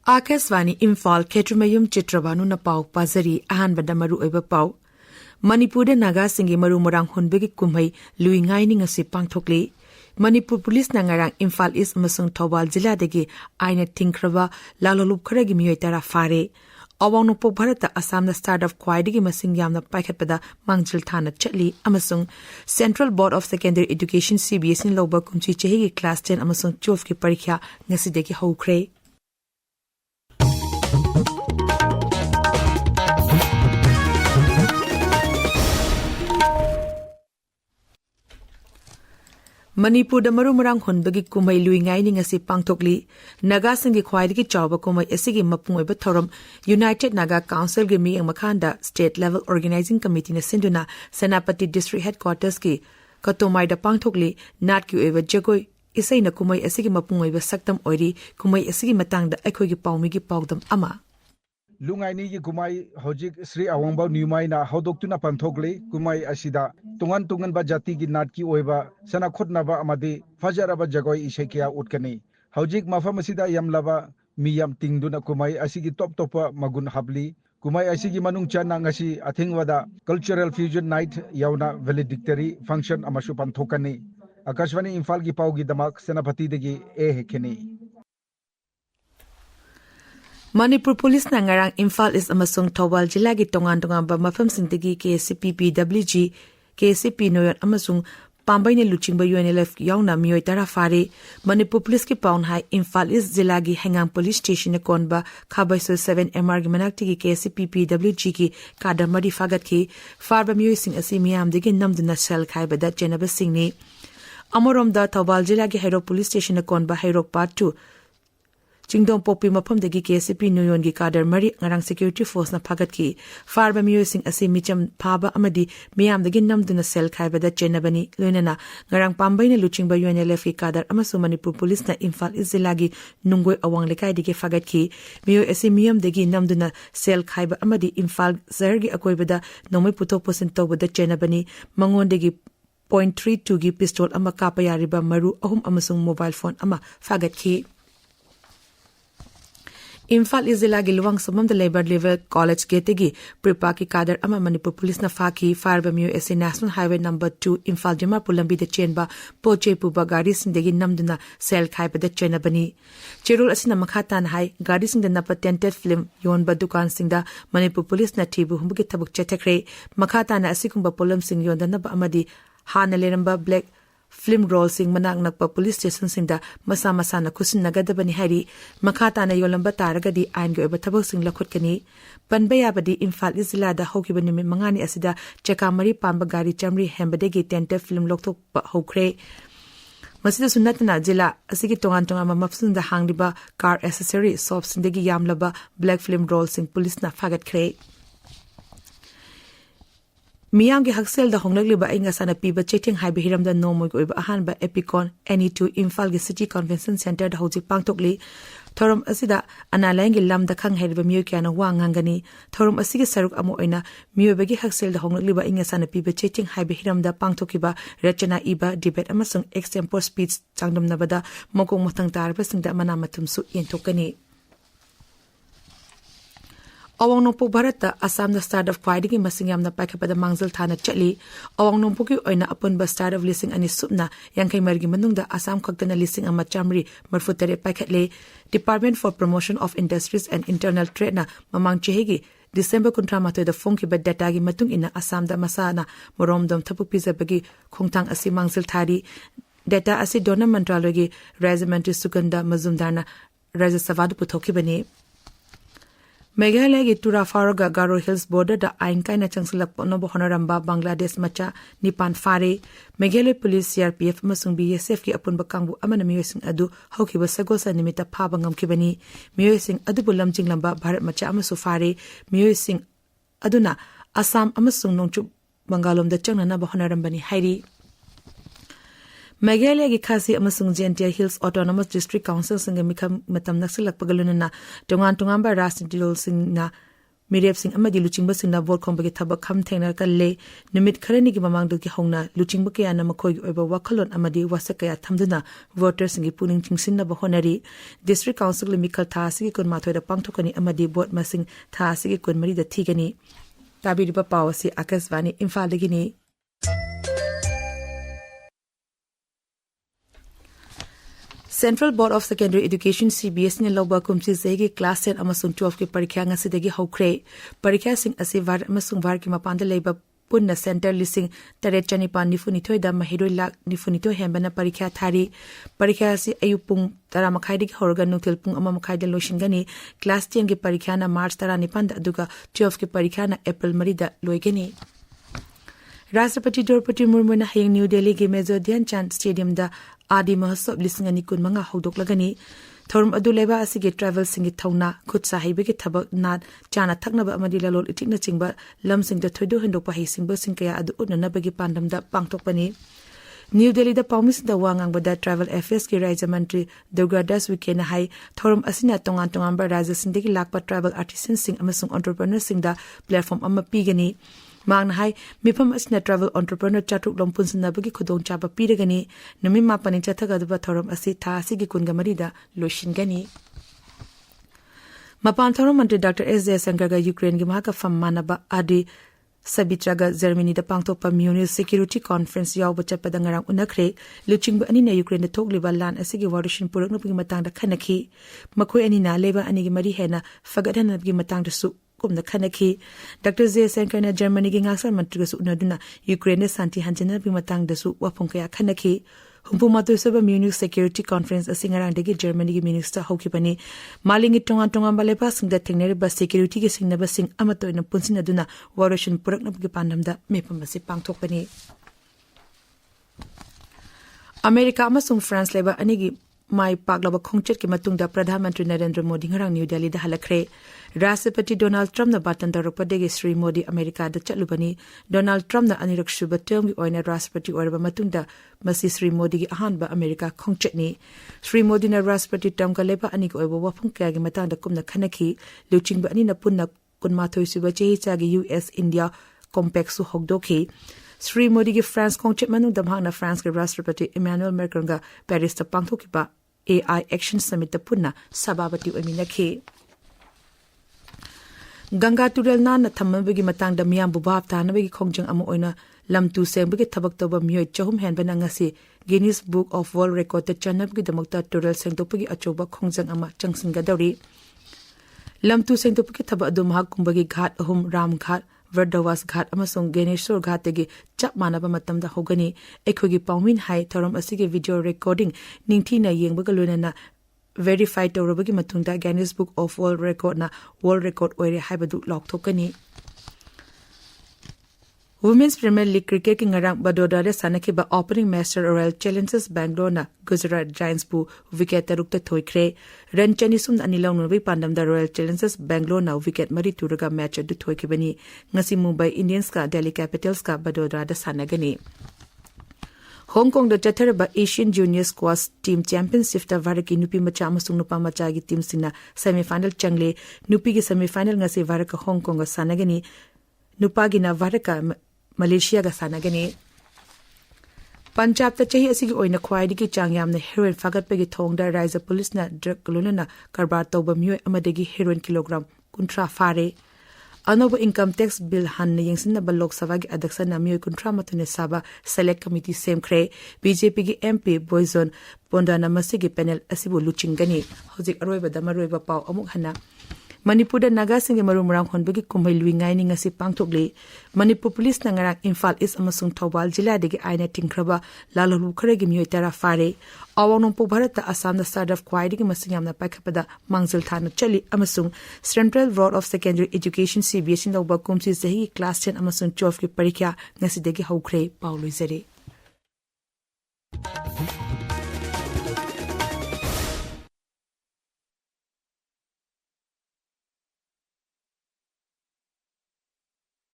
Akasvani Imphal Ketumayum Chitrabhanu na pau pazari ahanbada maru oiba pau. Manipur Naga singi maru morang hunbegi kumhai luingai ni ngasi pangthokli. Manipur Police na ngarang Imphal East amasung Thawbal Jilla dagi aina tingkraba lalolup kharagi miyoi tara fare. Awang nukpo Bharata Assam na start of kwaidagi masing yamna paikhatpada mangjil thana chatli amasung Central Board of Secondary Education CBS in loba kumchi chehigi class 10 amasung 12 ki parikha ngasi dagi hokre. Manipur da marumarang hunbagi kumai luingai ni ngasi pangthokli Naga singi khwaidagi chawba kumai asigi mapung oiba thoram United Naga Council gi mi makhanda State Level Organizing Committee na sinduna Senapati District Headquarters ki katomai da pangthokli nat ki oiba jagoi isai na kumai asigi mapung oiba saktam oiri kumai asigi matangda aikhoi gi pawmi gi pawdam ama Lungai ni kumai hojik Sri Awangbaw Nimai na hodoktuna panthokle kumai asida tungan ba jati gi nat ki oiba sana khotnaba amadi fajaraba jagoi isekia utkani hojik mafam asida yamlaba miyam tingduna kumai asigi top magun habli kumai asigi manung chana ngasi athingwada cultural fusion night yauna valedictory function amasu panthokani Akashvani Imphal gi pawgi damak senapati degi hekeni Manipur Police na ngarang Imphal East amasung Thawbal Jilla gi tongan ba mafam singtagi KCPPWG KCP noyon amasung Pambai ne luchingba UNLF yauna miyoi tara fare Manipur Police ki pawn hai Imphal East Jilla gi Hengang Police Station konba Khabaiso 7 MR gi manakti gi KCPPWG ki kadar mari fagat ki farba miyoi sing asi miyam digi namduna sel khaiba da jenaba singni Amorom da Thawbal Jilla gi Hairok Police Station konba Hairok Part 2 Jingdong Popi mapam dagi KCP Nuyon gi kadar mari ngarang security force na phagat ki farba miyoi sing asi micham phaba amadi miyam dagi namduna sel khaiba da chenabani loinana ngarang Pambai ne luchingba UNLF ki kadar amasu Manipur Police na Imphal East Jilla gi nungoi awang lekai digi phagat ki miyoi asi miyam dagi namduna sel khaiba amadi Imphal zar gi akoiba da nomai puthok posin tawba da chenabani mangon dagi .32 gi pistol ama kapa yariba maru ahum amasung mobile phone ama phagat ki Imphal East Jilla gi luwang samam da labor level college gate gi prepa ki kadar ama Manipur Police na faki farba miyo ese National Highway number 2 Imphal Dimapur lambi da chenba poche puba gari sindegi namduna sel khaiba da chena bani cherul asina makhatan hai gari singda napa tented film yon ba dukan singda Manipur Police na thibu humbugi thabuk chetakre makhatana asikumba polam sing yon da naba amadi hana leramba black film roll sing manak nakpa police station singda masa na khusin nagadabani hari makhata na yolamba taragadi ain go thabak sing lakhot kani panbaya badi Imphal East Jilla da hokibani mi mangani asida chakamari pamba gari chamri hembadegi tente film lokthok hokre masida sunatna jilla asigi tongan mafsun da hangliba car accessory shop sindegi yamlaba black film roll sing police na fagat khre Miyam gi haksel da honglagli ba inga sana piba cheting hai bihiram da nomoy ko iba ahan ba Epicon NE2 Imphal gi City Convention Center da hoji pangtokli thorum asida analang gi lam da khang herba miyo kya na wangangani thorum asigi saruk amo oina miyo bagi haksel da honglagli ba inga sana piba cheting hai bihiram da pangtokiba rachana iba debate amasung extempore speech changdam na bada mokong motang tar ba singda mana matum su yentokani Awang nongpo Bharata Assam na start of kwaidigi masingyam na paikhapada mangzal thana chali awang nongpo ki oina apun ba start of listing ani supna yangkai margi manungda Assam khaktana listing ama chamri marfutare paikhatle Department for Promotion of Industries and Internal Trade na mamang chehigi December kuntramato da phone ki ba data gi matung ina Assam da masana moromdom thapuk pizabagi khongthang asi mangzal thari data asi dona mantralogi regimental suganda mazumdarna Raja Savadu puthoki bani Meghalaya gi Tura Faraga Garo Hills border da ain kai na changsilak pono bo honoramba Bangladesh macha nipan fare Meghalaya Police CRPF masung BSF ki apun bakangbu amana miyosing adu hauki ba sagosa nimita phaba ngamkibani miyosing adu bulam jinglamba Bharat macha amasu fare miyosing aduna Assam amasung nongchu Bangalom da changna na ba honorambani hairi Meghalaya gi khasi amasung Gentia Hills Autonomous District Council singa mikam matam naksilak pagalunana tongan ba rasin dilol sing na ꯃꯤꯔꯦꯞꯁꯤꯡ ꯑꯃꯗꯤ ꯂꯨꯆꯤꯡꯕꯁꯤꯡꯅ vote ꯈꯣꯝꯕꯒꯤ ꯊꯕꯛ ꯈꯝ ꯊꯦꯡꯅ ꯀꯜꯂꯦ ꯅꯨꯃꯤꯠ ꯈꯔꯅꯤꯒꯤ ꯃꯃꯥꯡꯗꯒꯤ ꯍꯧꯅ ꯂꯨꯆꯤꯡꯕ ꯀꯌꯥꯅ ꯃꯈꯣꯏꯒꯤ ꯑꯣꯏꯕ ꯋꯥꯈꯜꯂꯣꯟ ꯑꯃꯗꯤ ꯋꯥꯁꯛ ꯀꯌꯥ ꯊꯝꯗꯨꯅ ꯚꯣꯇꯔꯁꯤꯡꯒꯤ ꯄꯨꯛꯅꯤꯡ ꯆꯤꯡꯁꯤꯟꯅꯕ ꯍꯣꯠꯅꯔꯤ ꯗꯤꯁꯇ꯭ꯔꯤꯛ ꯀꯥꯎꯟꯁꯤꯜ ꯃꯤꯈꯜ ꯊꯥ ꯑꯁꯤꯒꯤ 12ꯗ ꯄꯥꯡꯊꯣꯛꯀꯅꯤ ꯑꯃꯗꯤ ꯚꯣꯠ ꯃꯁꯤꯡ ꯊꯥ ꯑꯁꯤꯒꯤ 24ꯗ ꯊꯤꯒꯅꯤ ꯇꯥꯕꯤꯔꯤꯕ ꯄꯥꯎ ꯑꯁꯤ Akashvani ꯏꯝꯐꯥꯜꯗꯒꯤꯅꯤ Central Board of Secondary Education CBS ne loba kumchi zegi class 10 amasung 12 ki parikha ngasidagi hokre parikha sing asi var amasung var ki mapanda leiba punna center lising taret chanipan nifunithoi da mahiroi lak nifunithoi hembana parikha thari parikha si ayupung tara makhai dik horga nutil pung ama makhai da loishingani class 10 ki parikha na march tara nipan da aduga 12 ki parikha na april mari da loigani Rashtrapati Draupadi Murmu na hayang New Delhi ki Major Dhyanchand Stadium da Adi Mahotsav lising ani kun mga haudoklagani thorum adu leba asigi travel singi thauna khut sahibi ki thabak nat chana thaknaba amadi lalol itikna chingba lamsing da thoido hendokpa hisingba singkaya adu unna bagi pandam da pangtokpani New Delhi da paumis da wangang bada travel affairs ki Rajya Mantri Durgadas Weekend hai thorum asina tongan ba Rajya Sindhi lakpa travel artisans sing amasung entrepreneurs sing da platform amma pigani Mang hai mifam asna travel entrepreneur chatuk lompun sinabagi khudong chaba piragani numi mapani chathagadba thorum asi tha asigi kungamari da loishingani Mapan thorum mantri Dr. S. Jayasankar ga Ukraine gi mahaka fam manaba adi Sabitra ga Germany da pangtokpa Munich Security Conference yaw bachat padangarang unakre luchingba ani na Ukraine da thokliba lan asigi warushin purakna gi matang da khanaki makoi ani na leba ani gi mari hena fagadhan gi matang da su kumna khanaki Dr. Jayasankar na Germany gi ngaksar mantri ga su unaduna Ukraine santi hanjana bi matang da su wapong kaya khanaki humpu matu saba Munich Security Conference asingarang degi Germany gi minister hokipani malingi tongan balepa singda thengneri ba security gi singnaba sing amato ina punsin aduna warushin purakna gi pandamda mepamasi pangthokpani America amasung France leba anigi mai paklaba khongchet ki matungda Pradhan Mantri Narendra Modi ngarang New Delhi da halakre Rashtrapati Donald Trump na batan daropade Sri Modi America da chalubani Donald Trump na anirak shuba term gi oina Rashtrapati orba matungda masi Sri Modi gi ahanba America khongchet ni Sri Modi na Rashtrapati term ka leba ani ko oba wafung kya gi matang da kumna khanaki luchingba ani na punna kunmathoi suba chehi cha gi US India compact su hokdoki Sri Modi gi France khongchet manu damhang na France gi Rashtrapati Emmanuel Macron ga Paris ta pangthokiba AI Action Summit ta punna sababati ominakhi Ganga Turel na thamabagi matang da miyam bubab tanabagi khongjang ama oina lamtu sengbagi thabak toba miyoi chahum henbana ngasi Guinness Book of World Record ta chanabagi damakta Turel sengtopagi achoba khongjang ama changsinga dawri lamtu sengtopagi thaba adu mahak kumbagi ghat ahum Ram Ghat Vardawas Ghat amasung Ganeshwar Ghat tegi chap manaba matamda hogani ekhogi pawmin hai thorum asigi video recording ningthi na yengbaga loinana verified tawrabagi matungda Guinness Book of World Record na World Record oire haibadu lokthokani Women's Premier League Cricket ki ngarang Badoda de sanakiba opening master Royal Challengers Bangalore na Gujarat Giants bu wicket tarukta thoikre ran chani sum anilaw no pandam da Royal Challengers Bangalore na wicket mari turaga match adu thoikibani ngasi Mumbai Indians ka Delhi Capitals ka Badoda da sanagani Hong Kong da chatharaba Asian Junior Squash Team Championship ta varaki nupi macha amasung nupa macha gi team sina semi final changle nupi gi semi final ngasi varaka Hong Kong ga sanagani nupa gi na varaka Malaysia ga sanagani Punjab ta chahi asigi oina khwaidi ki changyam na heroin fagat pegi thongda Raisa police na drug lona karbar toba myoy amadagi heroin kilogram kuntra fare Anoba income tax bill han na yengsin na balok sabha gi adaksa na myoy kuntra matune saba select committee semkre BJP gi MP Boyzone Pondana masigi panel asibu luchingani hojik aroiba da maroiba paw amuk hana Manipur da Naga singe marumrang honbagi kumhai luingai ni ngasi pangthokle Manipur police na ngarang Imphal is amasung Thawbal jila degi aina tingkraba lalalu kharegi miyoi tara fare awang po Bharat ta Assam da sadaf kwaidi gi masingyam na paikhapada mangzil thana chali amasung Central Board of Secondary Education CBS in the kumsi zahi class 10 amasung 12 ki parikya ngasi degi haukhre pauloi zare